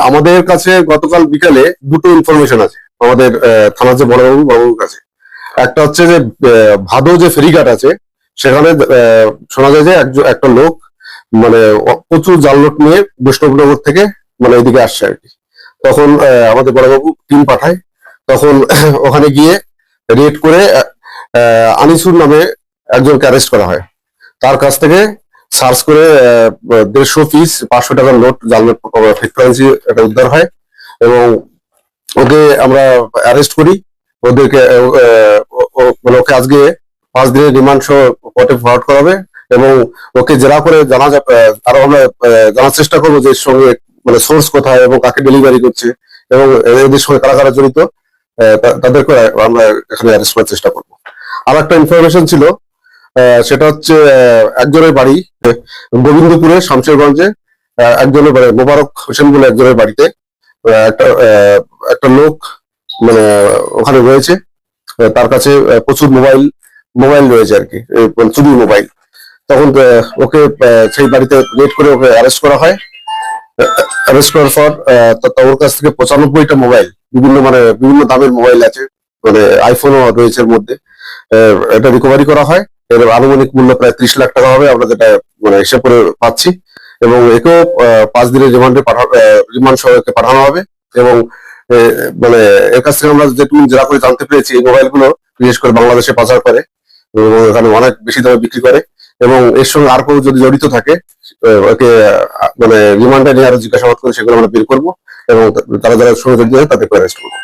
আমাদের কাছে গতকাল বিকালে দুটো ইনফরমেশন আছে আমাদের থানার যে বড়বাবুর কাছে। একটা হচ্ছে যে ভাদো যে ফেরিঘাট আছে সেখানে শোনা যায় যে একটা লোক মানে প্রচুর জাল নোট নিয়ে বৈষ্ণবনগর থেকে মানে এদিকে আসছে আর কি। তখন আমাদের বড়বাবু টিম পাঠায়, তখন ওখানে গিয়ে রেড করে আনিসুর নামে একজনকে অ্যারেস্ট করা হয়। তার কাছ থেকে সার্চ করে 150 পিস 500 টাকার নোট, জাল নোট, ফেক কারেন্সি এটা উদ্ধার হয় এবং ওকে আমরা অ্যারেস্ট করি। ওদেরকে মানে ওকে আজকে 5 দিনের রিমান্ড সহ কোর্টে ফরওয়ার্ড করা হবে এবং ওকে জেরা করে জানা যাবে, আরো আমরা জানার চেষ্টা করবো যে এর সঙ্গে মানে সোর্স কোথায় এবং কাকে ডেলিভারি করছে এবং এদের সঙ্গে কারা কারা জড়িত তাদেরকে আমরা এখানে অ্যারেস্ট করার চেষ্টা করবো। আর একটা ইনফরমেশন ছিল, সেটা হচ্ছে একজনের বাড়ি গোবিন্দপুরে শামশেরগঞ্জে, একজনের বাড়ি মোবারক হোসেন বলে একজনের বাড়িতে একটা লোক মানে ওখানে রয়েছে, তার কাছে প্রচুর মোবাইল রয়েছে আর কি, চুরি মোবাইল। তখন ওকে সেই বাড়িতে রেড করে ওকে অ্যারেস্ট করা হয়। অ্যারেস্ট করার পর ওর কাছ থেকে 95টা মোবাইল, বিভিন্ন দামের মোবাইল আছে, মানে আইফোনও রয়েছে এর মধ্যে, এটা রিকভারি করা হয়। এর আনুমানিক মূল্য প্রায় 30 লাখ টাকা হবে, আমরা যেটা মানে হিসাব করে পাচ্ছি। এবং একেও 5 দিনের রিমান্ড সহ পাঠানো হবে। এবং মানে এর কাছ থেকে আমরা যেটুকু জেরা করে জানতে পেরেছি, এই মোবাইল গুলো বিশেষ করে বাংলাদেশে পাচার করে এবং এখানে অনেক বেশি দামে বিক্রি করে। এবং এর সঙ্গে আর কেউ যদি জড়িত থাকে ওকে মানে রিমান্ডে নিয়ে আরো জিজ্ঞাসাবাদ করে সেগুলো আমরা বের করবো এবং তারা যারা সঙ্গে জড়িত হয় তাদেরকে অ্যারেস্ট করবো।